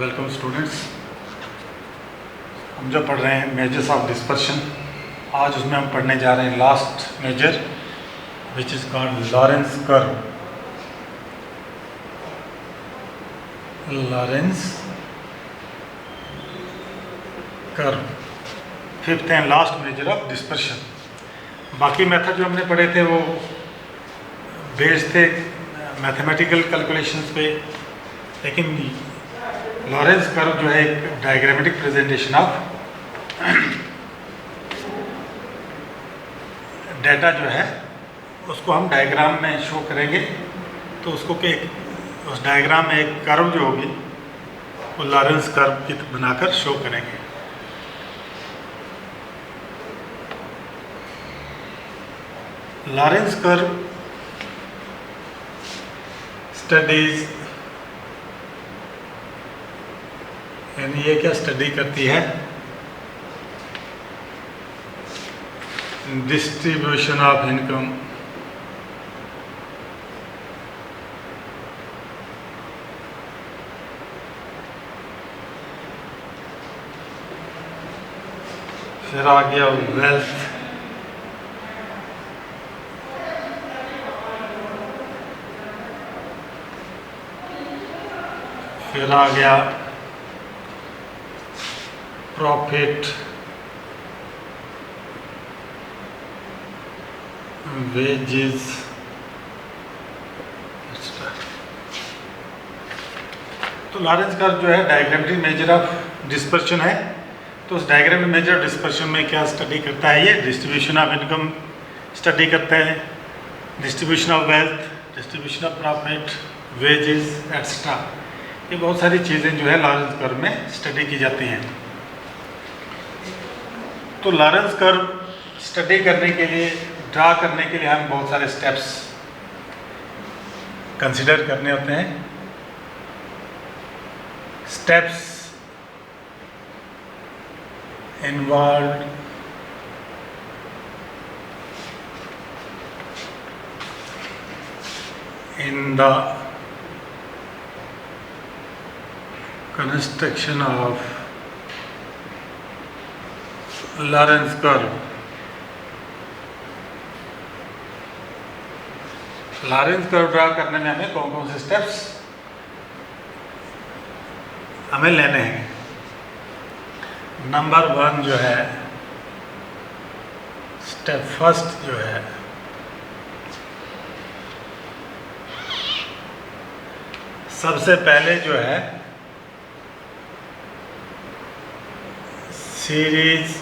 Welcome students. हम जो पढ़ रहे हैं मेजर्स ऑफ डिस्पर्शन, आज उसमें हम पढ़ने जा रहे हैं last major which is called Lawrence curve. Lawrence curve fifth and last measure of dispersion. बाकी मेथड जो हमने पढ़े थे वो बेस्ड थे मैथमेटिकल कैलकुलेशंस पे, लेकिन लॉरेंस कर्व जो है एक डायग्रामेटिक प्रेजेंटेशन ऑफ डेटा जो है उसको हम डायग्राम में शो करेंगे। तो उसको के उस डायग्राम में एक कर्व जो होगी वो लॉरेंस कर्व की बनाकर शो करेंगे। लॉरेंस कर्व स्टडीज, यानी ये क्या स्टडी करती है, डिस्ट्रीब्यूशन ऑफ इनकम फिर आ गया वेल्थ, फिर आ गया प्रॉफिट, वेजेस, तो लॉरेंस कर्व जो है डायग्रामेटिक मेजर ऑफ डिस्पर्शन है। तो उस डायग्रामेटिक मेजर ऑफ डिस्पर्शन में क्या स्टडी करता है, ये डिस्ट्रीब्यूशन ऑफ इनकम स्टडी करता है, distribution of wealth, distribution of profit, wages extra. ये बहुत सारी चीज़ें जो है लॉरेंस कर्व में स्टडी की जाती हैं। तो लॉरेंस कर्व स्टडी करने के लिए, ड्रा करने के लिए हम बहुत सारे स्टेप्स कंसिडर करने होते हैं। Steps involve in the construction of Lawrence curve. Lawrence curve draw करने में हमें कौन कौन से स्टेप्स हमें लेने हैं। नंबर 1 जो है, स्टेप फर्स्ट जो है, सबसे पहले जो है series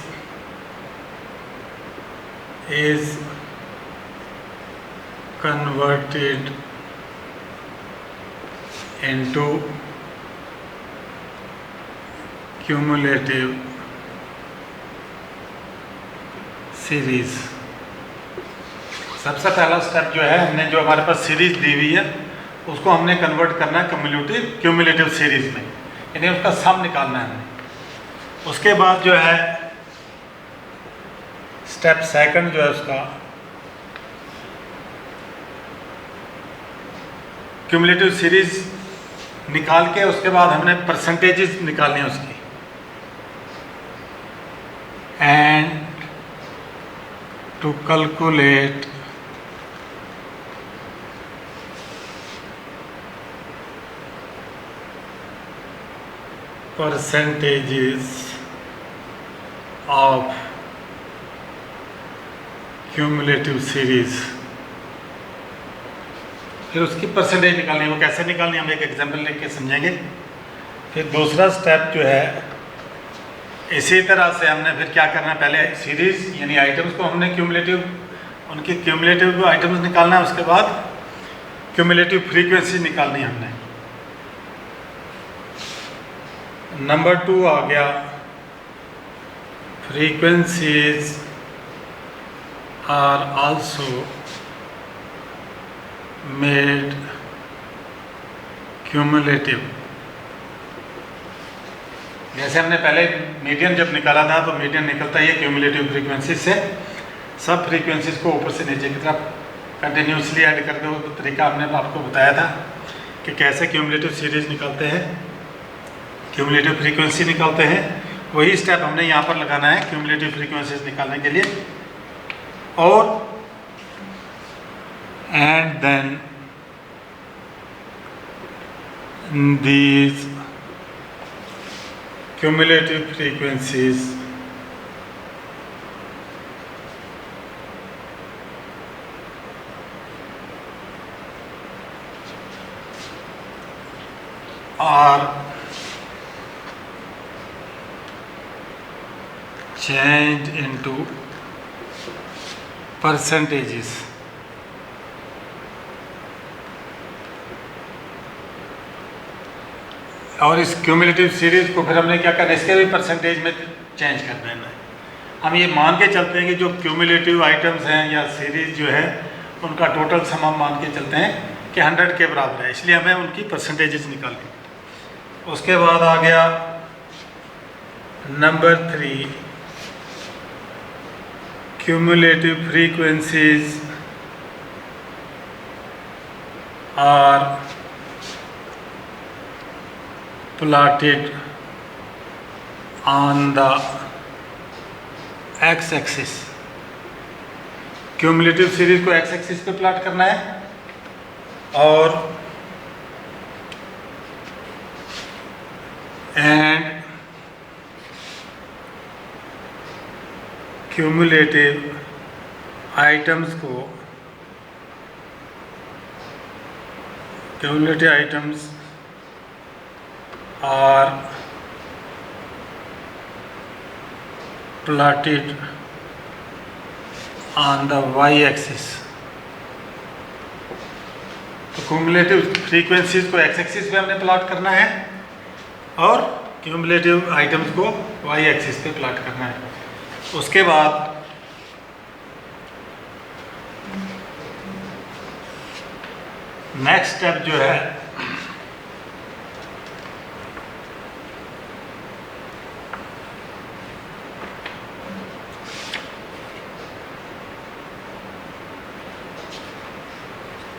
is converted into cumulative series. सबसे पहला स्टेप जो है, हमने जो हमारे पास सीरीज दी हुई है उसको हमने कन्वर्ट करना है क्यूमुलेटिव सीरीज में, यानी उसका सम निकालना है हमें। उसके बाद जो है स्टेप सेकंड जो है उसका क्यूमुलेटिव सीरीज निकाल के उसके बाद हमने परसेंटेजेस निकालनी है उसकी, and to calculate percentages of cumulative series. फिर उसकी परसेंटेज निकालनी है। वो कैसे निकालनी है हम एक एग्जांपल लेके समझेंगे। फिर दूसरा स्टेप जो है, इसी तरह से हमने फिर क्या करना है, पहले सीरीज यानी आइटम्स को हमने उनकी क्यूमुलेटिव आइटम्स निकालना है। उसके बाद क्यूमुलेटिव फ्रीक्वेंसी निकालनी है हमने। नंबर 2 आ गया frequencies are also made cumulative। जैसे हमने पहले मीडियन जब निकाला था तो मीडियन निकलता है ये क्यूमुलेटिव फ्रीक्वेंसी से। सब फ्रीक्वेंसीज को ऊपर से नीचे की तरफ कंटिन्यूसली ऐड करके वो तरीका हमने आपको बताया था कि कैसे क्यूमुलेटिव सीरीज निकालते हैं, क्यूमुलेटिव फ्रीक्वेंसी निकालते हैं, वही स्टेप हमने यहाँ पर लगाना है क्यूमुलेटिव फ्रीक्वेंसीज निकालने के लिए। और and then these cumulative frequencies are changed into percentages। और इस क्यूमुलेटिव सीरीज को फिर हमने क्या करना है, इसके भी परसेंटेज में चेंज कर देना है। हम ये मान के चलते हैं कि जो क्यूमुलेटिव आइटम्स हैं या सीरीज जो है उनका टोटल सम हम मान के चलते हैं कि 100 के बराबर है, इसलिए हमें उनकी परसेंटेजेस निकालनी। उसके बाद आ गया number 3, cumulative frequencies are plotted on the x axis. Cumulative series को x एक्सिस पे प्लॉट करना है और एंड क्यूमुलेटिव आइटम्स को cumulative items are plotted on the y-axis। तो क्यूमुलेटिव फ्रीक्वेंसीज को x-एक्सिस पे हमने प्लॉट करना है और क्यूमुलेटिव आइटम्स को y-एक्सिस पे प्लॉट करना है। उसके बाद नेक्स्ट स्टेप जो है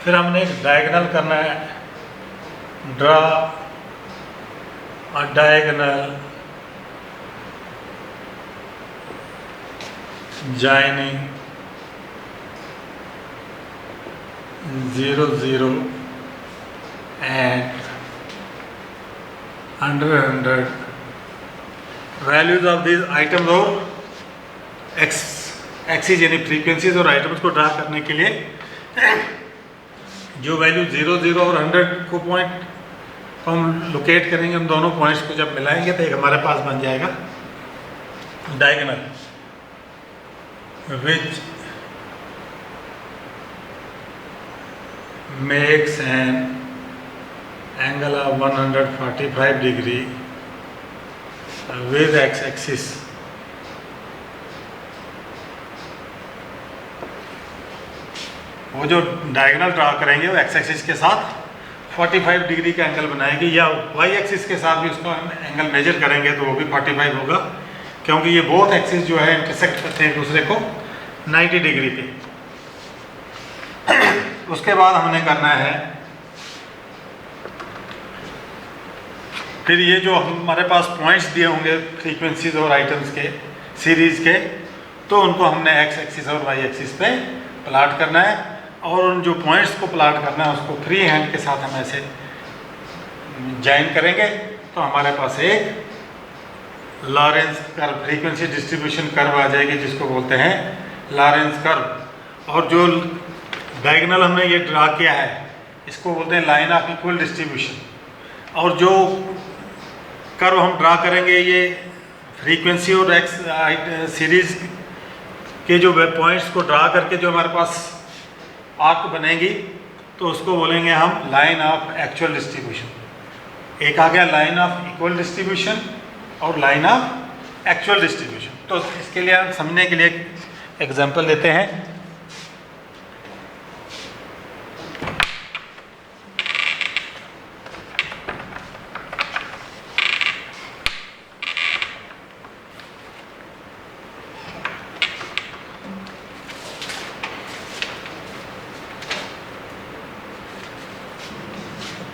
फिर हमने एक डायगोनल करना है, draw a diagonal joining 0 0 and 100 values of this items और एक्सिस यानी फ्रीक्वेंसीज और आइटम्स को ड्रा करने के लिए जो वैल्यू 0 0 और 100 को पॉइंट हम लोकेट करेंगे, हम दोनों पॉइंट्स को जब मिलाएंगे तो एक हमारे पास बन जाएगा diagonal which makes an angle of 145 degree with x-axis वो जो डायगोनल ड्रा करेंगे वो x-axis के साथ 45 डिग्री का एंगल बनाएगी, या y-axis के साथ भी उसका एंगल मेजर करेंगे तो वो भी 45 होगा, क्योंकि ये बोथ एक्सिस जो है इंटरसेक्ट करते हैं एक दूसरे को 90 डिग्री पे। उसके बाद हमने करना है फिर ये जो हमारे पास पॉइंट्स दिए होंगे फ्रीक्वेंसीज और आइटम्स के सीरीज के, तो उनको हमने एक्स एक्सिस और वाई एक्सिस पे प्लाट करना है, और उन जो पॉइंट्स को प्लाट करना है उसको फ्री हैंड के साथ हम ऐसे ज्वाइन करेंगे तो हमारे पास एक Lorenz curve frequency distribution curve आ जाएगी जिसको बोलते हैं लॉरेंस कर्व। और जो डायगोनल हमने ये ड्रा किया है इसको बोलते हैं लाइन ऑफ इक्वल डिस्ट्रीब्यूशन। और जो कर्व हम ड्रा करेंगे ये फ्रीक्वेंसी और एक्स सीरीज के जो पॉइंट्स को ड्रा करके जो हमारे पास आर्क बनेगी तो उसको बोलेंगे हम लाइन ऑफ एक्चुअल डिस्ट्रीब्यूशन। एक आ गया लाइन ऑफ इक्वल डिस्ट्रीब्यूशन और लाइन ऑफ एक्चुअल डिस्ट्रीब्यूशन। तो इसके लिए हम समझने के लिए एक एग्जांपल देते हैं।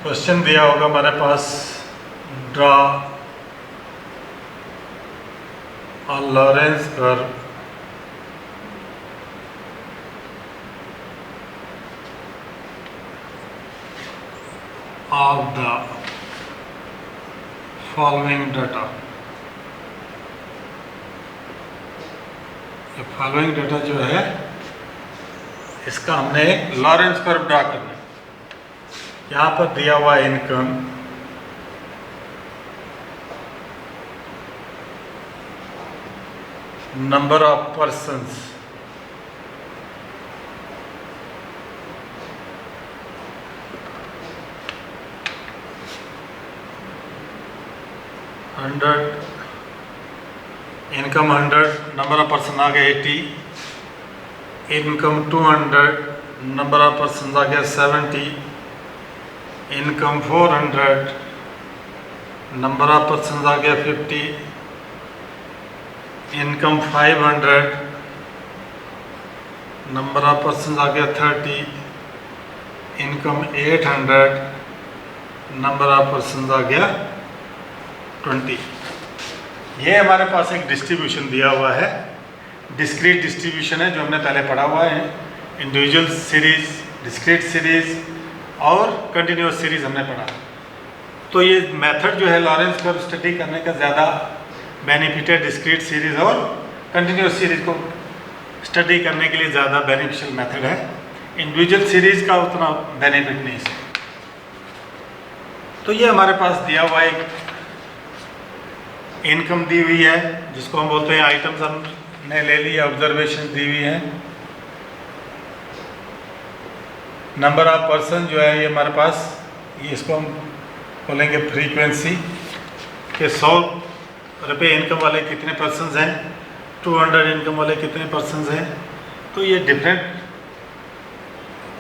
क्वेश्चन दिया होगा हमारे पास, draw a Lorentz curve of the following data. ये फॉलोइंग डेटा जो है इसका हमने लॉरेंस कर्व ड्रा करना है। यहाँ पर दिया हुआ income, number of persons, income 100, number of person आ गया 80, इनकम 200, नंबर ऑफ पर्सन आ गया 70, इनकम 400, नंबर ऑफ पर्सन आ गया 50, इनकम 500, नंबर ऑफ पर्सन आ गया 30, इनकम 800, नंबर ऑफ पर्सन आ गया 20। ये हमारे पास एक डिस्ट्रीब्यूशन दिया हुआ है, डिस्क्रीट डिस्ट्रीब्यूशन है जो हमने पहले पढ़ा हुआ है। इंडिविजुअल सीरीज, डिस्क्रीट सीरीज और कंटिन्यूस सीरीज हमने पढ़ा। तो ये मेथड जो है लॉरेंस कर्व स्टडी करने का ज़्यादा बेनिफिट है डिस्क्रीट सीरीज और कंटिन्यूस सीरीज को स्टडी करने के लिए ज़्यादा बेनिफिशियल मेथड है। इंडिविजुअल सीरीज का उतना बेनिफिट नहीं है। तो ये हमारे पास दिया हुआ एक इनकम दी हुई है जिसको हम बोलते हैं आइटम्स हमने ले ली, ऑब्जर्वेशन दी हुई है। नंबर ऑफ पर्सन जो है ये हमारे पास, ये इसको हम बोलेंगे फ्रीक्वेंसी के 100 रुपये इनकम वाले कितने पर्सन्स हैं, 200 इनकम वाले कितने पर्सन्स हैं। तो ये डिफरेंट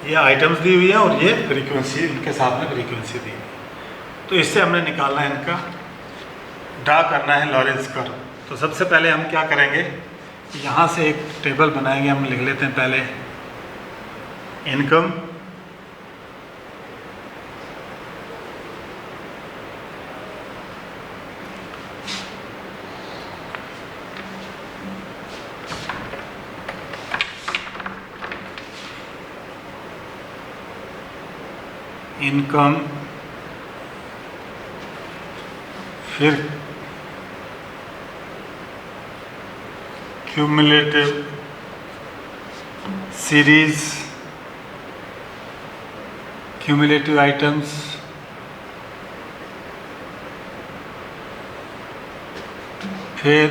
ये आइटम्स दी हुई है और ये फ्रीक्वेंसी, इनके साथ में फ्रीक्वेंसी दी हुई है। तो इससे हमने निकालना है, इनका ड्रा करना है लॉरेंस कर्व। तो सबसे पहले हम क्या करेंगे, यहाँ से एक टेबल बनाएंगे। हम लिख लेते हैं पहले इनकम, इनकम, फिर क्यूमुलेटिव सीरीज, क्यूमुलेटिव आइटम्स, फिर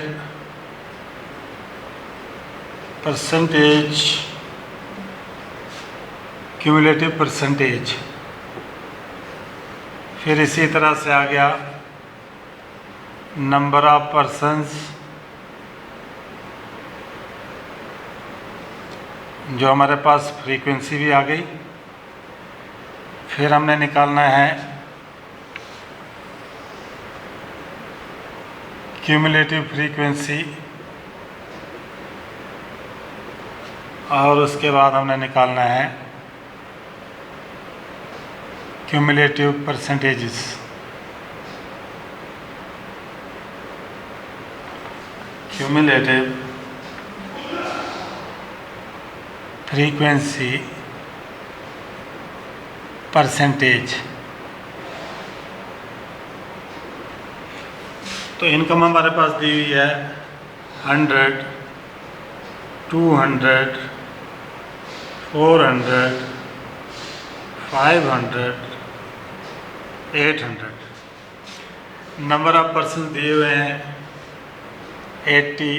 परसेंटेज, क्यूमुलेटिव परसेंटेज, फिर इसी तरह से आ गया नंबर ऑफ पर्सन्स जो हमारे पास फ्रीक्वेंसी भी आ गई। फिर हमने निकालना है क्यूमुलेटिव फ्रीक्वेंसी और उसके बाद हमने निकालना है cumulative percentages. Cumulative frequency percentage. तो इनकम हमारे पास दी हुई है 100, 200, 400, 500, 800। नंबर ऑफ पर्सन दिए हुए हैं 80,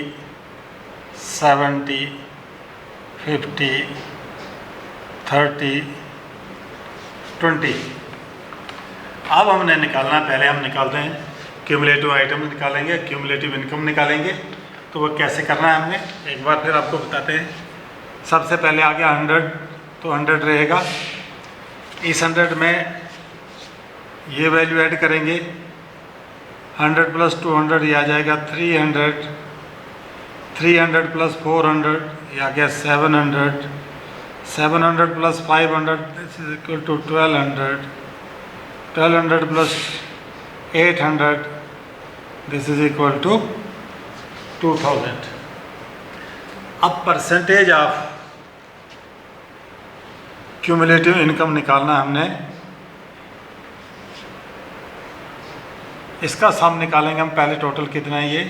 70, 50, 30, 20। अब हमने निकालना, पहले हम निकालते हैं क्यूमुलेटिव आइटम निकालेंगे, क्यूमुलेटिव इनकम निकालेंगे। तो वो कैसे करना है हमने एक बार फिर आपको बताते हैं। सबसे पहले आ गया 100, तो 100 रहेगा। इस 100 में ये वैल्यू ऐड करेंगे, 100 + 200 ये आ जाएगा 300, 300 + 400 ये आ गया 700, 700 + 500 this is equal to 1200, 1200 + 800 this is equal to 2000। अब परसेंटेज ऑफ क्यूमुलेटिव इनकम निकालना हमने, इसका सम निकालेंगे हम। पहले टोटल कितना है ये,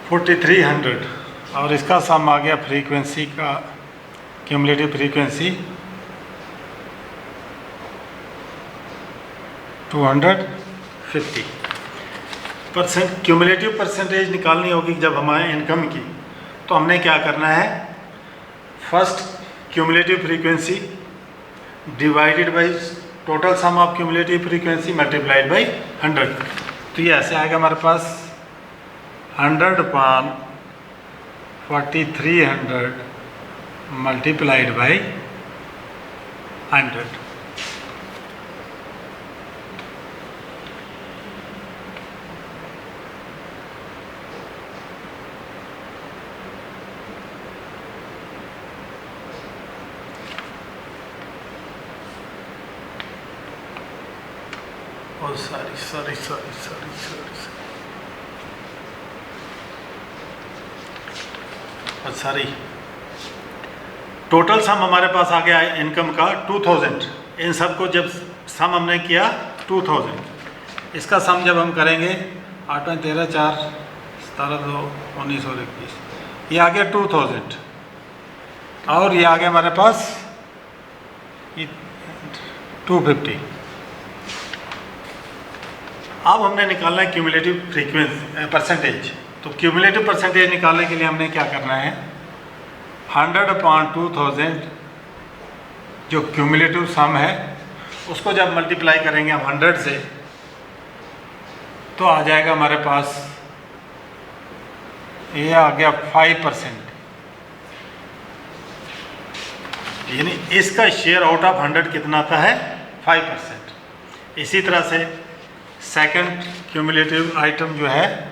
$4300, और इसका सम आ गया फ्रीक्वेंसी का, क्यूमुलेटिव फ्रीक्वेंसी 250%। क्यूमुलेटिव परसेंटेज निकालनी होगी जब हमारे इनकम की, तो हमने क्या करना है, first cumulative frequency divided by total sum of cumulative frequency multiplied by 100। तो ये ऐसे आएगा हमारे पास 100/4300 multiplied by 100। Sorry, total sum हमारे पास आ गया है इनकम का 2000। इन सब को जब सम हमने किया 2000, इसका सम जब हम करेंगे 8 में 13 4 17 2 19 और 21, ये आ गया 2000, और ये आ गया हमारे पास 250। अब हमने निकालना है क्यूमुलेटिव फ्रीक्वेंसी परसेंटेज। तो क्यूमुलेटिव परसेंटेज निकालने के लिए हमने क्या करना है, 100/2000 जो क्यूमुलेटिव सम है उसको जब मल्टीप्लाई करेंगे हम 100 से, तो आ जाएगा हमारे पास, ये आ गया 5%, यानी इसका शेयर आउट ऑफ 100 कितना आता है, 5%। इसी तरह से सेकंड क्यूमुलेटिव आइटम जो है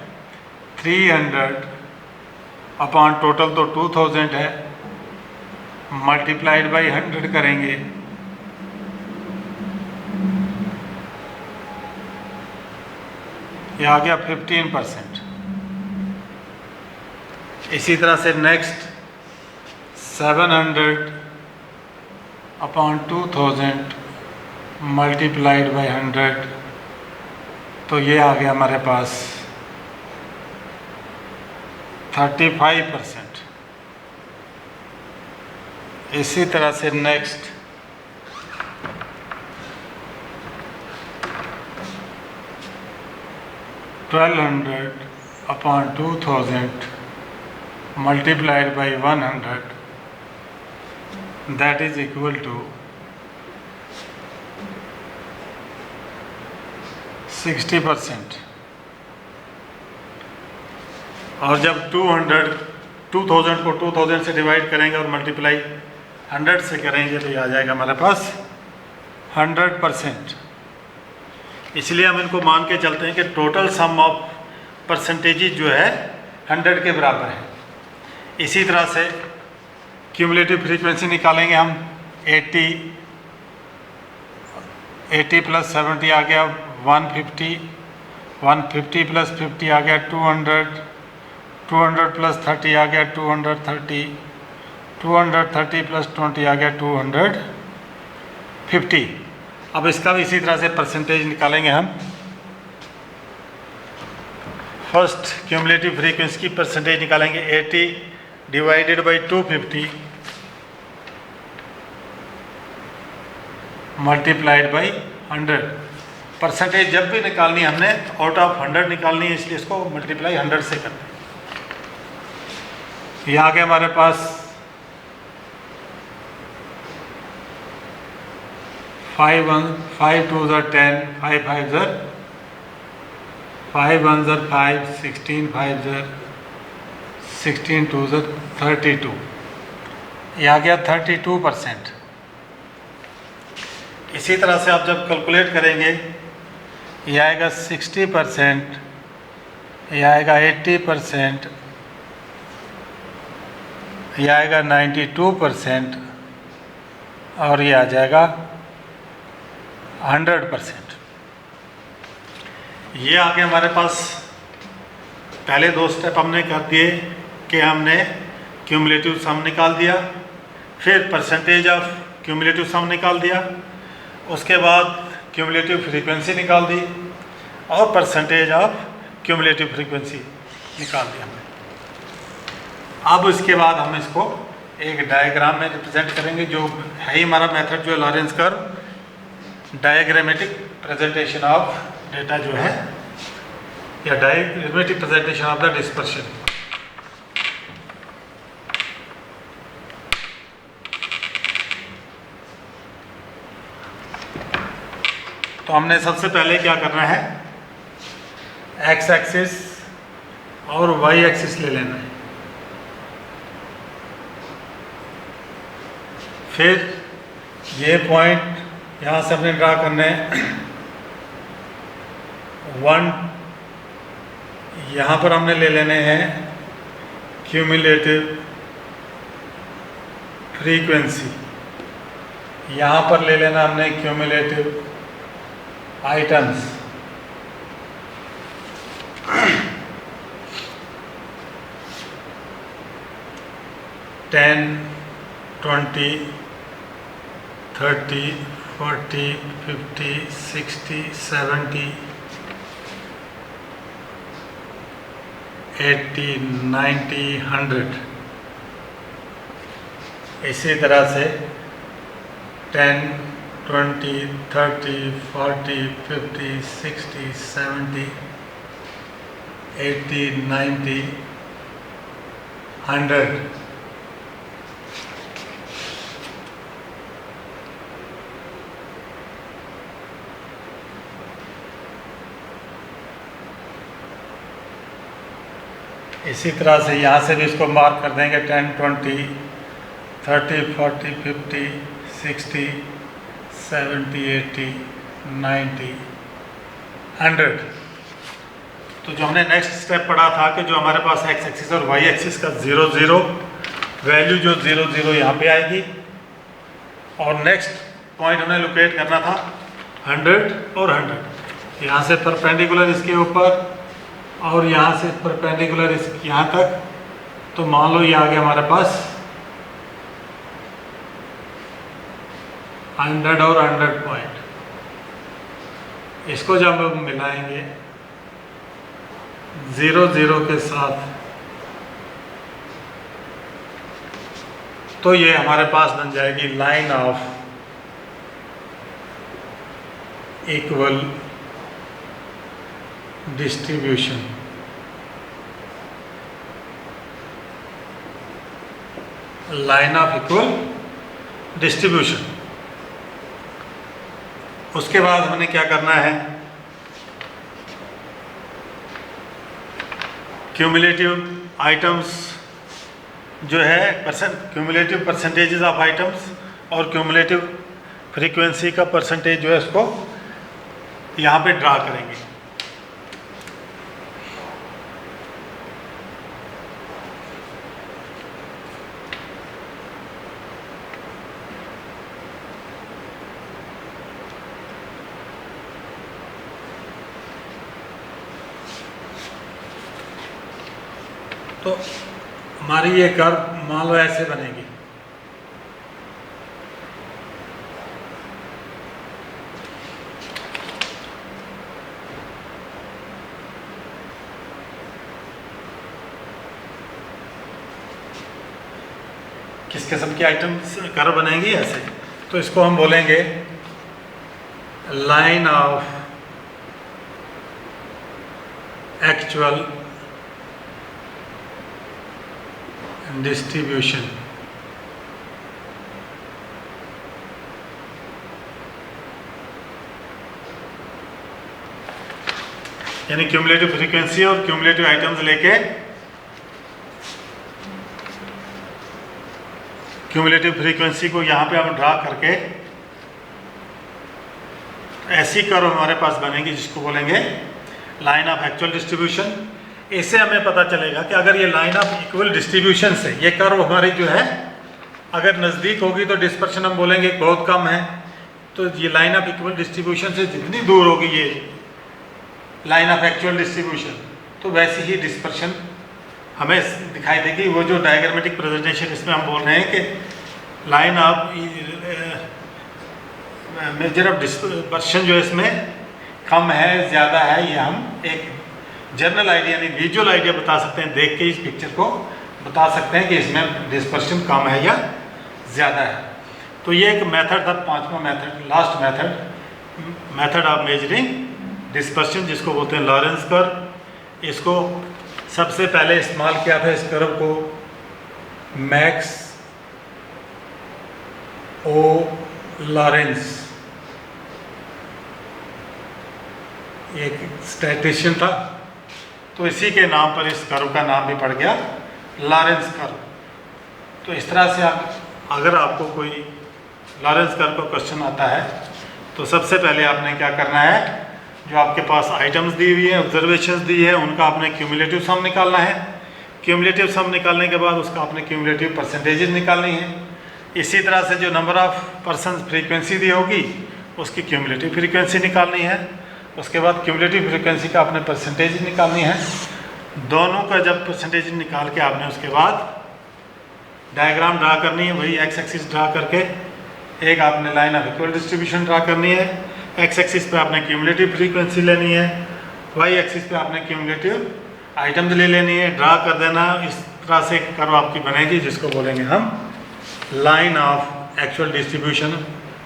300 टोटल तो 2000 है, मल्टीप्लाइड बाई 100 करेंगे, ये आ गया 15%। इसी तरह से नेक्स्ट 700/2000 मल्टीप्लाइड बाई 100, तो ये आ गया हमारे पास 35%। इसी तरह से next 1200/2000 multiplied by 100, that is equal to 60%। और जब 2000 को 2000 से डिवाइड करेंगे और मल्टीप्लाई 100 से करेंगे, तो ये आ जाएगा हमारे पास 100%। इसलिए हम इनको मान के चलते हैं कि टोटल सम ऑफ परसेंटेजेस जो है 100 के बराबर है। इसी तरह से क्यूमुलेटिव फ्रीक्वेंसी निकालेंगे हम, 80 प्लस 70 आ गया 150, 150 प्लस 50 आ गया 200, 200 प्लस 30 आ गया 230, 230 प्लस 20 आ गया 250। अब इसका भी इसी तरह से परसेंटेज निकालेंगे हम। फर्स्ट क्यूमुलेटिव फ्रीक्वेंसी की परसेंटेज निकालेंगे, 80 divided by 250 multiplied by 100। Percentage जब भी निकालनी हमने आउट ऑफ 100 निकालनी है, इसलिए इसको मल्टीप्लाई 100 से करते हैं। ये आ गया हमारे पास 5 2 10, 5 5 5 1 5, 16 5 16 2 32, ये आ गया 32%। इसी तरह से आप जब कैलकुलेट करेंगे, ये आएगा 60%, ये आएगा 80%, ये आएगा 92%, और ये आ जाएगा 100%। ये आगे हमारे पास पहले 2 स्टेप हमने कर दिए कि हमने क्यूमुलेटिव सम निकाल दिया, फिर परसेंटेज ऑफ क्यूमुलेटिव सम निकाल दिया, उसके बाद क्यूमुलेटिव फ्रीक्वेंसी निकाल दी और परसेंटेज ऑफ क्यूमुलेटिव फ्रीक्वेंसी निकाल दिया हमने। अब इसके बाद हम इसको एक डायग्राम में रिप्रेजेंट करेंगे, जो है ही हमारा मेथड जो Lawrence curve diagrammatic presentation of data जो है, या diagrammatic presentation of the dispersion. तो हमने सबसे पहले क्या करना है, एक्स एक्सिस और वाई एक्सिस ले लेना है। फिर ये पॉइंट यहाँ से हमने ड्रा करने हैं 1, यहाँ पर हमने ले लेने हैं क्यूमुलेटिव फ्रीक्वेंसी, यहाँ पर ले लेना हमने क्यूमुलेटिव आइटम्स, टेन 20 30 40 50 60 70 80 90 100। इसी तरह से 10 20 30 40 50 60 70 80 90 100। इसी तरह से यहाँ से भी इसको मार्क कर देंगे 10 20 30 40 50 60 70 80 90 100। तो जो हमने नेक्स्ट स्टेप पढ़ा था कि जो हमारे पास एक्स एक्सिस और वाई एक्सिस का 0 0 वैल्यू जो 0 0 यहाँ पे आएगी, और नेक्स्ट पॉइंट हमने लोकेट करना था 100 और 100, यहाँ से परपेंडिकुलर इसके ऊपर और यहाँ से परपेंडिकुलर इस यहाँ तक। तो मान लो ये आ गया हमारे पास 100 और 100 पॉइंट। इसको जब हम मिलाएंगे 0 0 के साथ, तो ये हमारे पास बन जाएगी line of equal distribution. Line of equal distribution. उसके बाद हमने क्या करना है, क्यूमुलेटिव आइटम्स जो है क्यूमुलेटिव परसेंटेजेस ऑफ आइटम्स और क्यूमुलेटिव फ्रीक्वेंसी का परसेंटेज जो है उसको यहाँ पे ड्रा करेंगे। तो हमारी ये कर्व मान लो ऐसे बनेगी। किस किस्म की आइटम्स कर्व बनेगी ऐसे, तो इसको हम बोलेंगे लाइन ऑफ एक्चुअल डिस्ट्रीब्यूशन। यानी क्यूमुलेटिव फ्रीक्वेंसी और क्यूमुलेटिव आइटम्स लेके क्यूमुलेटिव फ्रीक्वेंसी को यहाँ पे हम ड्रा करके ऐसी कर्व हमारे पास बनेगी जिसको बोलेंगे लाइन ऑफ एक्चुअल डिस्ट्रीब्यूशन। इससे हमें पता चलेगा कि अगर ये लाइन ऑफ इक्वल डिस्ट्रीब्यूशन से ये कर्व हमारी जो है अगर नज़दीक होगी तो डिस्पर्शन हम बोलेंगे बहुत कम है। तो ये लाइन ऑफ इक्वल डिस्ट्रीब्यूशन से जितनी दूर होगी ये लाइन ऑफ एक्चुअल डिस्ट्रीब्यूशन, तो वैसी ही डिस्पर्शन हमें दिखाई देगी। वो जो डायग्रामेटिक प्रेजेंटेशन इसमें हम बोल रहे हैं कि line of measure of dispersion जो इसमें कम है ज़्यादा है, ये हम एक जनरल आइडिया यानी विजुअल आइडिया बता सकते हैं, देख के इस पिक्चर को बता सकते हैं कि इसमें डिस्पर्शन कम है या ज़्यादा है। तो ये एक मेथड था, पांचवा method, last method of measuring dispersion, जिसको बोलते हैं लॉरेंस कर्व। इसको सबसे पहले इस्तेमाल किया था इस कर्व को मैक्स ओ लॉरेंस, एक स्टैटिस्टिशियन था, तो इसी के नाम पर इस कर्व का नाम भी पड़ गया लॉरेंस कर्व। तो इस तरह से अगर आपको कोई लॉरेंस कर्व का क्वेश्चन आता है तो सबसे पहले आपने क्या करना है, जो आपके पास आइटम्स दी हुई है, ऑब्जर्वेशंस दी है, उनका आपने क्यूमुलेटिव सम निकालना है। क्यूमुलेटिव सम निकालने के बाद उसका आपने क्यूमुलेटिव परसेंटेजेस निकालनी है। इसी तरह से जो नंबर ऑफ पर्सन फ्रीक्वेंसी दी होगी उसकी क्यूमुलेटिव फ्रीक्वेंसी निकालनी है। उसके बाद क्यूमुलेटिव फ्रीक्वेंसी का आपने परसेंटेज निकालनी है। दोनों का जब परसेंटेज निकाल के आपने उसके बाद डायग्राम ड्रा करनी है, वही एक्स एक्सिस ड्रा करके एक आपने line of equal distribution draw करनी है। एक्स एक्सिस पे आपने क्यूमुलेटिव फ्रीक्वेंसी लेनी है, वाई एक्सिस पे आपने क्यूमुलेटिव आइटम्स ले लेनी है, ड्रा कर देना। इस तरह से कर्व आपकी बनेगी जिसको बोलेंगे हम लाइन ऑफ एक्चुअल डिस्ट्रीब्यूशन,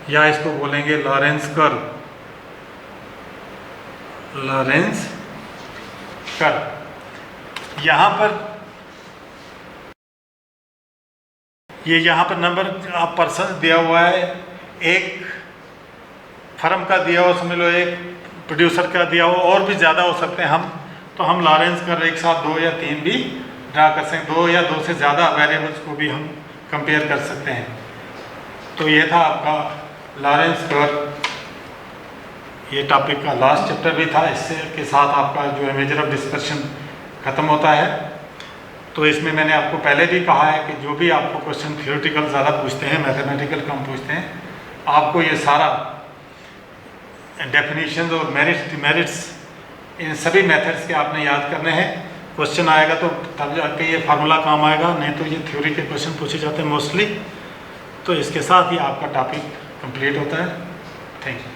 या इसको बोलेंगे लॉरेंस कर्व, लॉरेंस कर्व। यहाँ पर यहाँ पर नंबर ऑफ पर्सन दिया हुआ है, एक फर्म का दिया हुआ, समझ लो एक प्रोड्यूसर का दिया हुआ, और भी ज़्यादा हो सकते हैं हम, तो हम लॉरेंस कर्व एक साथ 2 या 3 भी ड्रा कर सकते हैं, 2 या 2 से ज़्यादा वेरिएबल्स को भी हम कंपेयर कर सकते हैं। तो ये था आपका लॉरेंस कर्व, ये टॉपिक का लास्ट चैप्टर भी था। इससे के साथ आपका जो है मेजर ऑफ डिस्पर्शन ख़त्म होता है। तो इसमें मैंने आपको पहले भी कहा है कि जो भी आपको क्वेश्चन थियोरेटिकल ज़्यादा पूछते हैं, मैथमेटिकल कम पूछते हैं, आपको ये सारा डेफिनेशंस और मेरिट्स इन सभी मेथड्स के आपने याद करने हैं। क्वेश्चन आएगा तो तब जाके ये फार्मूला काम आएगा, नहीं तो ये थ्योरी के क्वेश्चन पूछे जाते हैं मोस्टली। तो इसके साथ ही आपका टॉपिक कंप्लीट होता है। Thank you.